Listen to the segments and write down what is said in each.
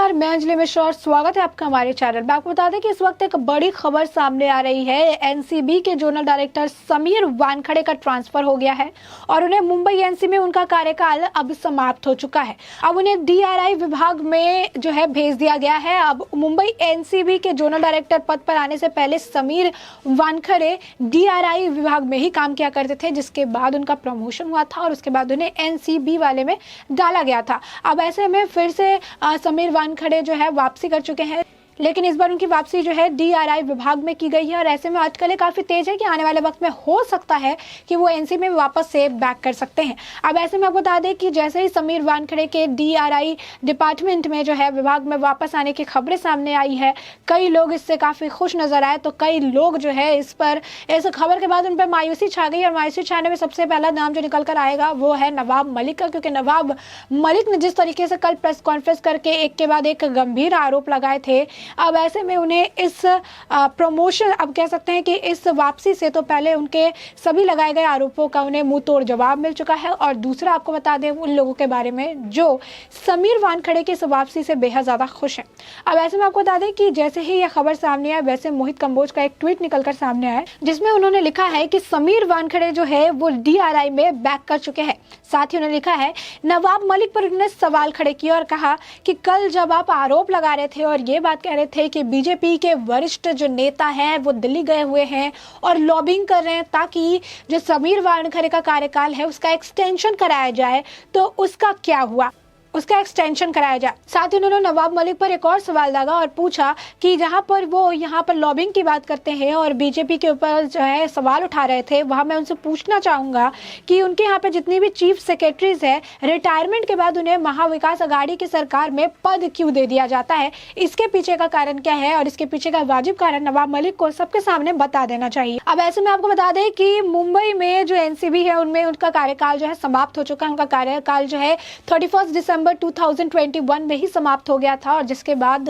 नमस्कार, मैं अंजलि मिश्रा और स्वागत है आपका हमारे चैनल में। आपको बता दें कि इस वक्त एक बड़ी खबर सामने आ रही है। एनसीबी के जोनल डायरेक्टर समीर वानखड़े का ट्रांसफर हो गया है और उन्हें मुंबई एनसी में उनका कार्यकाल अब समाप्त हो चुका है। अब उन्हें डीआरआई विभाग में जो है भेज दिया गया है। अब मुंबई एनसीबी के जोनल डायरेक्टर पद पर आने से पहले समीर वानखड़े डीआरआई विभाग में ही काम किया करते थे, जिसके बाद उनका प्रमोशन हुआ था और उसके बाद उन्हें एनसीबी वाले में डाला गया था। अब ऐसे में फिर से समीर वानखड़े जो है वापसी कर चुके हैं, लेकिन इस बार उनकी वापसी जो है डीआरआई विभाग में की गई है और ऐसे में आजकल काफी तेज है कि आने वाले वक्त में हो सकता है कि वो एनसी में वापस से बैक कर सकते हैं। अब ऐसे में आपको बता दें कि जैसे ही समीर वानखड़े के डीआरआई डिपार्टमेंट में जो है विभाग में वापस आने की खबरें सामने आई है, कई लोग इससे काफी खुश नजर आए, तो कई लोग जो है इस खबर के बाद उन पर मायूसी छा गई। और मायूसी छाने में सबसे पहला नाम जो निकल कर आएगा वो है नवाब मलिक का, क्योंकि नवाब मलिक ने जिस तरीके से कल प्रेस कॉन्फ्रेंस करके एक के बाद एक गंभीर आरोप लगाए थे, अब ऐसे में उन्हें इस प्रमोशन, अब कह सकते हैं कि इस वापसी से तो पहले उनके सभी लगाए गए आरोपों का उन्हें मुंह तोड़ जवाब मिल चुका है। और दूसरा आपको बता दें उन लोगों के बारे में जो समीर वानखड़े की इस वापसी से बेहद ज्यादा खुश हैं। अब ऐसे में आपको बता दें कि जैसे ही यह खबर सामने आया, वैसे मोहित कंबोज का एक ट्वीट निकलकर सामने आया जिसमें उन्होंने लिखा है कि समीर वानखड़े जो है वो डीआरआई में बैक कर चुके हैं। साथ ही उन्होंने लिखा है नवाब मलिक पर उन्होंने सवाल खड़े किए और कहा कि कल जब आप आरोप लगा रहे थे और ये बात कह रहे थे कि बीजेपी के वरिष्ठ जो नेता हैं वो दिल्ली गए हुए हैं और लॉबिंग कर रहे हैं ताकि जो समीर वानखड़े का कार्यकाल है उसका एक्सटेंशन कराया जाए, तो उसका क्या हुआ, उसका एक्सटेंशन कराया जाए। साथ ही उन्होंने नवाब मलिक पर एक और सवाल लगा और पूछा कि जहां पर वो यहाँ पर लॉबिंग की बात करते हैं और बीजेपी के ऊपर जो है सवाल उठा रहे थे, वहां मैं उनसे पूछना चाहूंगा कि उनके यहाँ पे जितनी भी चीफ सेक्रेटरीज है, रिटायरमेंट के बाद उन्हें महाविकास अघाड़ी की सरकार में पद क्यों दे दिया जाता है, इसके पीछे का कारण क्या है और इसके पीछे का वाजिब कारण नवाब मलिक को सबके सामने बता देना चाहिए। अब ऐसे में आपको बता दें कि मुंबई में जो एनसीबी है उनमें उनका कार्यकाल जो है समाप्त हो चुका है। उनका कार्यकाल जो है 31 दिसंबर 2021 में ही समाप्त हो गया था और जिसके बाद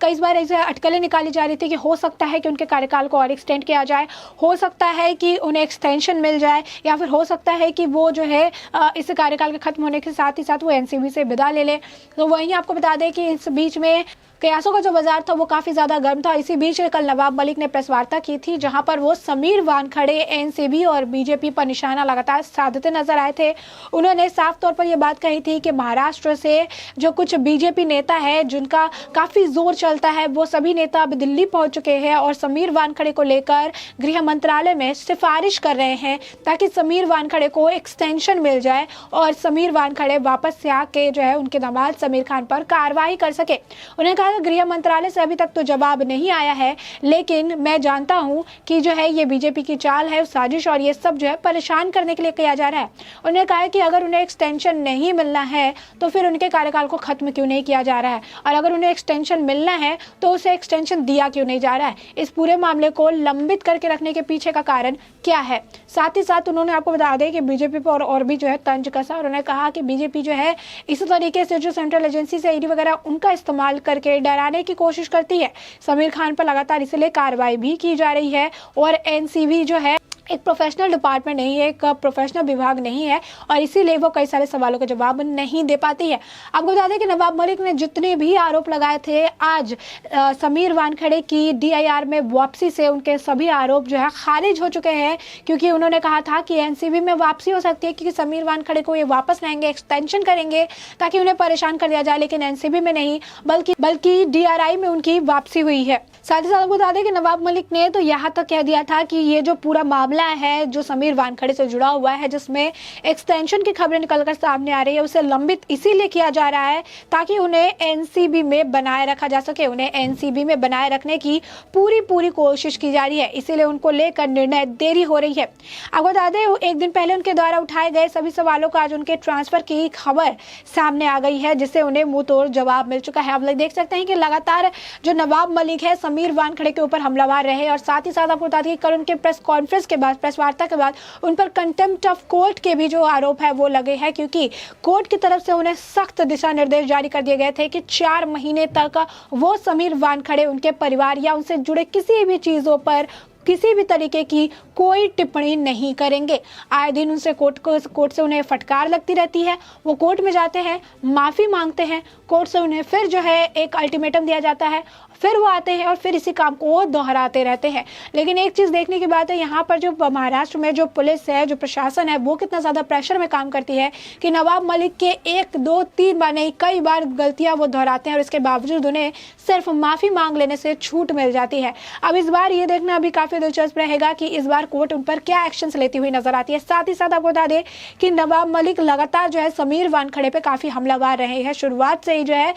कई बार ऐसे अटकलें निकाली जा रही थी कि हो सकता है कि उनके कार्यकाल को और एक्सटेंड किया जाए, हो सकता है कि उन्हें एक्सटेंशन मिल जाए, या फिर हो सकता है कि वो जो है इस कार्यकाल के खत्म होने के साथ ही साथ वो एनसीबी से विदा ले ले। तो वहीं आपको बता दें कि इस बीच में कयासों का जो बाजार था वो काफी ज्यादा गर्म था। इसी बीच कल नवाब मलिक ने प्रेस वार्ता की थी जहां पर वो समीर वानखड़े, एनसीबी और बीजेपी पर निशाना लगातार साधते नजर आए थे। उन्होंने साफ तौर पर यह बात कही थी कि महाराष्ट्र से जो कुछ बीजेपी नेता है जिनका काफी जोर चलता है, वो सभी नेता अब दिल्ली पहुंच चुके हैं और समीर वानखड़े को लेकर गृह मंत्रालय में सिफारिश कर रहे हैं ताकि समीर वानखड़े को एक्सटेंशन मिल जाए और समीर वानखड़े वापस से आके जो है उनके दामाद समीर खान पर कार्रवाई कर सके। उन्हें गृह मंत्रालय से अभी तक तो जवाब नहीं आया है, लेकिन मैं जानता हूं कि जो है ये बीजेपी की चाल है, साजिश, और ये सब जो है परेशान करने के लिए किया जा रहा है। उन्होंने कहा कि अगर उन्हें एक्सटेंशन नहीं मिलना है तो फिर उनके कार्यकाल को खत्म क्यों नहीं किया जा रहा है, और अगर उन्हें एक्सटेंशन मिलना है तो उसे एक्सटेंशन दिया क्यों नहीं जा रहा है। इस पूरे मामले को लंबित करके रखने के पीछे का कारण क्या है। साथ ही साथ उन्होंने आपको बता दें कि बीजेपी पर और भी जो है तंज कसा और उन्होंने कहा कि बीजेपी जो है इस तरीके से जो सेंट्रल एजेंसी से ईडी वगैरह उनका इस्तेमाल करके डराने की कोशिश करती है। समीर खान पर लगातार इसलिए कार्रवाई भी की जा रही है और एनसीबी जो है एक प्रोफेशनल डिपार्टमेंट नहीं है, एक प्रोफेशनल विभाग नहीं है और इसीलिए वो कई सारे सवालों का जवाब नहीं दे पाती है। आपको बता दें कि नवाब मलिक ने जितने भी आरोप लगाए थे, आज समीर वानखड़े की डीआईआर में वापसी से उनके सभी आरोप जो है खारिज हो चुके हैं, क्योंकि उन्होंने कहा था कि एनसीबी में वापसी हो सकती है क्योंकि समीर वानखड़े को ये वापस लाएंगे, एक्सटेंशन करेंगे ताकि उन्हें परेशान कर दिया जाए, लेकिन एनसीबी में नहीं बल्कि डीआरआई में उनकी वापसी हुई है। साथ ही साथ आपको बता दें कि नवाब मलिक ने तो यहाँ तक कह दिया था कि ये जो पूरा मामला है जो समीर वानखड़े से जुड़ा हुआ है, जिसमें एक्सटेंशन की खबरें निकलकर सामने आ रही है, उसे लंबित इसीलिए किया जा रहा है ताकि उन्हें एनसीबी में बनाए रखा जा सके। उन्हें एनसीबी में बनाए रखने की पूरी कोशिश की जा रही है, इसीलिए उनको लेकर निर्णय देरी हो रही है। आपको बता दें एक दिन पहले उनके द्वारा उठाए गए सभी सवालों का आज उनके ट्रांसफर की खबर सामने आ गई है, जिससे उन्हें मुंह तोड़ जवाब मिल चुका है। आप लोग देख सकते हैं कि लगातार जो नवाब मलिक है समीर वानखड़े के ऊपर हमलावर रहे और साथ ही साथ आपको बता दें कल उनके प्रेस कॉन्फ्रेंस के बाद, प्रेस वार्ता के बाद उन पर कंटेम्प्ट ऑफ कोर्ट के भी जो आरोप है वो लगे हैं, क्योंकि कोर्ट की तरफ से उन्हें सख्त दिशा निर्देश जारी कर दिए गए थे कि 4 महीने तक वो समीर वानखड़े, उनके परिवार या उनसे जुड़े किसी भी चीजों पर किसी भी तरीके की कोई टिप्पणी नहीं करेंगे। आए दिन उनसे कोर्ट से उन्हें फटकार लगती रहती है, वो कोर्ट में जाते हैं, माफ़ी मांगते हैं, कोर्ट से उन्हें फिर जो है एक अल्टीमेटम दिया जाता है, फिर वो आते हैं और फिर इसी काम को दोहराते रहते हैं। लेकिन एक चीज़ देखने की बात है, यहाँ पर जो महाराष्ट्र में जो पुलिस है, जो प्रशासन है, वो कितना ज़्यादा प्रेशर में काम करती है कि नवाब मलिक के 1, 2, 3 बार नहीं, कई बार गलतियाँ वो दोहराते हैं और इसके बावजूद उन्हें सिर्फ माफ़ी मांग लेने से छूट मिल जाती है। अब इस बार ये देखना अभी काफ़ी दिलचस्प रहेगा कि इस बार कोर्ट उन पर क्या एक्शंस लेती हुई नजर आती है। साथ ही साथ आपको बता दें कि नवाब मलिक लगातार जो है समीर वानखड़े पे काफ़ी हमलावर रहे हैं। शुरुआत से ही जो है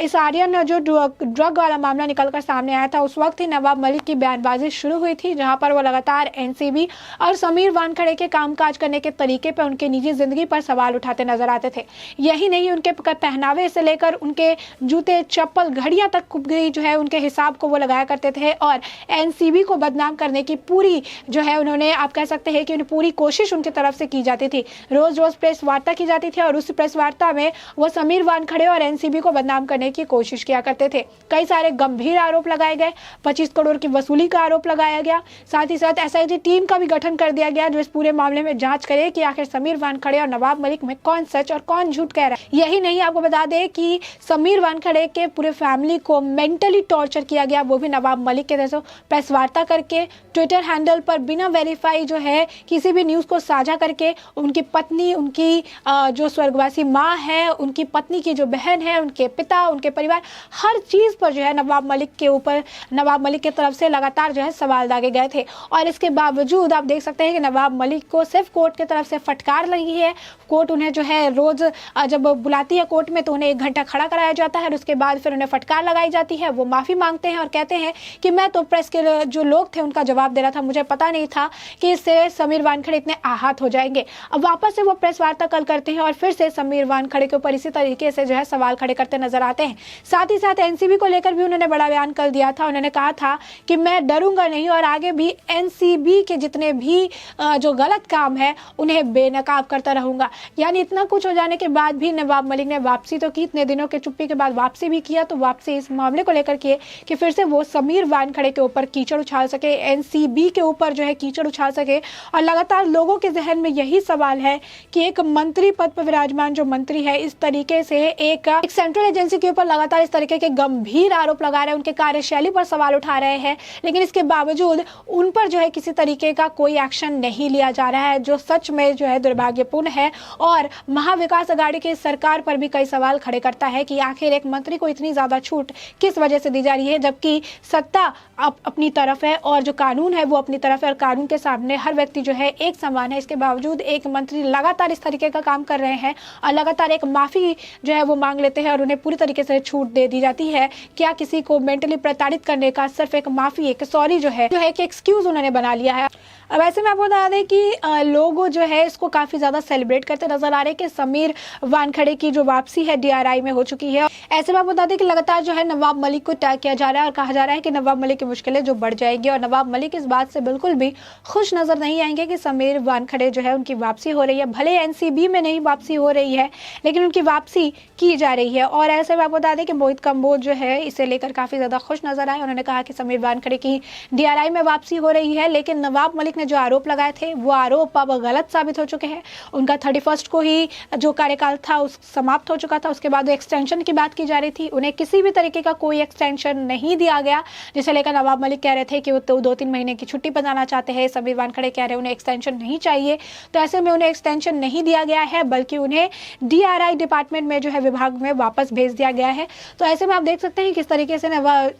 इस आर्यन जो ड्रग वाला मामला निकलकर सामने आया था, उस वक्त ही नवाब मलिक की बयानबाजी शुरू हुई थी, जहां पर वो लगातार एनसीबी और समीर वानखड़े के कामकाज करने के तरीके पर, उनके निजी जिंदगी पर सवाल उठाते नजर आते थे। यही नहीं, उनके पहनावे से लेकर उनके जूते, चप्पल, घड़ियां तक जो है उनके हिसाब को वो लगाया करते थे और एनसीबी को बदनाम करने की पूरी जो है उन्होंने, आप कह सकते हैं कि उन्हें पूरी कोशिश उनकी तरफ से की जाती थी। रोज रोज प्रेस वार्ता की जाती थी और उस प्रेस वार्ता में वो समीर वानखड़े और एनसीबी को बदनाम करने की कोशिश किया करते थे। कई सारे गंभीर आरोप लगाए गए, 25 करोड़ की वसूली का आरोप लगाया गया। साथ ही साथ एसआईटी टीम का भी गठन कर दिया गया जो इस पूरे मामले में जांच करे कि आखिर समीर वानखड़े और नवाब मलिक में कौन सच और कौन झूठ कह रहा है। यही नहीं, आपको बता दें कि समीर वानखड़े के पूरे फैमिली को मेंटली टॉर्चर किया गया, वो भी नवाब मलिक के जैसे प्रेस वार्ता करके, ट्विटर हैंडल पर बिना वेरीफाई जो है किसी भी न्यूज़ को साझा करके, उनकी पत्नी, उनकी जो स्वर्गवासी माँ है, उनकी पत्नी की जो बहन है, उनके पिता, उनके परिवार, हर चीज़ पर जो है नवाब मलिक के ऊपर, नवाब मलिक की तरफ से लगातार जो है सवाल दागे गए थे। और इसके बावजूद आप देख सकते हैं कि नवाब मलिक को सिर्फ कोर्ट की तरफ से फटकार लगी है। कोर्ट उन्हें जो है रोज जब बुलाती है कोर्ट में तो उन्हें 1 घंटा खड़ा कराया जाता है और उसके बाद फिर उन्हें फटकार लगाई जाती है। वो माफ़ी मांगते हैं और कहते हैं कि मैं तो प्रेस के जो लोग थे उनका जवाब दे रहा था, मुझे पता नहीं था कि इससे समीर वानखड़े इतने आहत हो जाएंगे। अब वापस से वो प्रेस वार्ता कल करते हैं और फिर से समीर वानखड़े के ऊपर इसी तरीके से जो है सवाल खड़े करते नजर आते हैं। साथ ही साथ एनसीबी को लेकर भी उन्होंने बड़ा बयान कल दिया था। उन्होंने कहा था कि मैं डरूंगा नहीं और आगे भी एनसीबी के जितने भी जो गलत काम है उन्हें बेनकाब करता रहूंगा। यानी इतना कुछ हो जाने के बाद भी नवाब मलिक ने वापसी तो की, इतने दिनों के चुप्पी के बाद वापसी भी किया, तो वापसी इस मामले को लेकर किए कि फिर से वो समीर वानखड़े के ऊपर कीचड़ उछाल सके, एनसीबी के ऊपर जो है कीचड़ उछाल सके। और लगातार लोगों के जहन में यही सवाल है कि एक मंत्री पद पर विराजमान जो मंत्री है इस तरीके से एक सेंट्रल एजेंसी के ऊपर लगातार इस तरीके के गंभीर आरोप लगा रहे हैं, उनके कार्यशैली पर सवाल उठा रहे हैं, लेकिन इसके बावजूद उन पर जो है किसी तरीके का कोई एक्शन नहीं लिया जा रहा है, जो सच में जो है दुर्भाग्यपूर्ण है। और महाविकास अघाड़ी की सरकार पर भी कई सवाल खड़े करता है कि आखिर एक मंत्री को इतनी ज्यादा छूट किस वजह से दी जा रही है, जबकि सत्ता अपनी तरफ है और जो कानून है वो अपनी तरफ है और कानून के सामने हर व्यक्ति जो है एक समान है। इसके बावजूद एक मंत्री लगातार इस तरीके का काम कर रहे हैं और लगातार एक माफी जो है वो मांग लेते हैं और उन्हें पूरी तरीके से छूट दे दी जाती है। क्या किसी को मेंटली प्रताड़ित करने का सिर्फ एक माफी, एक सॉरी जो है एक एक्सक्यूज उन्होंने बना लिया है। अब ऐसे में आपको बता दें कि लोग जो है इसको काफी ज्यादा सेलिब्रेट करते नजर आ रहे हैं कि समीर वानखड़े की जो वापसी है डीआरआई में हो चुकी है। ऐसे में आपको बता दें कि लगातार जो है नवाब मलिक को टैग किया जा रहा है और कहा जा रहा है कि नवाब मलिक की मुश्किलें जो बढ़ जाएंगी और नवाब मलिक इस बात से बिल्कुल भी खुश नजर नहीं आएंगे कि समीर वानखड़े जो है उनकी वापसी हो रही है। भले एनसीबी में नहीं वापसी हो रही है लेकिन उनकी वापसी की जा रही है। और ऐसे में आपको बता दें कि मोहित कंबोज जो है इसे लेकर काफी ज्यादा खुश नजर आए। उन्होंने कहा कि समीर वानखड़े की डीआरआई में वापसी हो रही है, लेकिन नवाब मलिक ने जो आरोप लगाए थे वो आरोप अब गलत साबित हो चुके हैं। उनका 31 को ही जो कार्यकाल था उस समाप्त हो चुका था, उसके बाद एक्सटेंशन की बात की जा रही थी, उन्हें किसी भी तरीके का कोई एक्सटेंशन नहीं दिया गया, जिसे लेकर नवाब मलिक कह रहे थे कि वो तो 2-3 महीने की छुट्टी पर जाना चाहते हैं। समीर वानखड़े कह रहे हैं उन्हें एक्सटेंशन नहीं चाहिए, तो ऐसे में उन्हें एक्सटेंशन नहीं दिया गया है बल्कि उन्हें डीआरआई डिपार्टमेंट में जो है विभाग में वापस भेज दिया गया है। तो ऐसे में आप देख सकते हैं किस तरीके से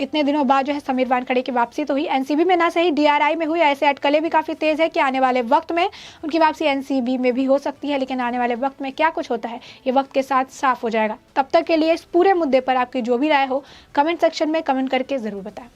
इतने दिनों बाद जो है समीर वानखड़े की वापसी तो हुई, एनसीबी में ना सही डीआरआई में हुई। ऐसे अटकलें भी काफी तेज है कि आने वाले वक्त में उनकी वापसी एनसीबी में भी हो सकती है, लेकिन आने वाले वक्त में क्या कुछ होता है ये वक्त के साथ साफ हो जाएगा। तब तक के लिए इस पूरे मुद्दे पर आपकी जो भी राय हो कमेंट सेक्शन में कमेंट करके जरूर बताएं।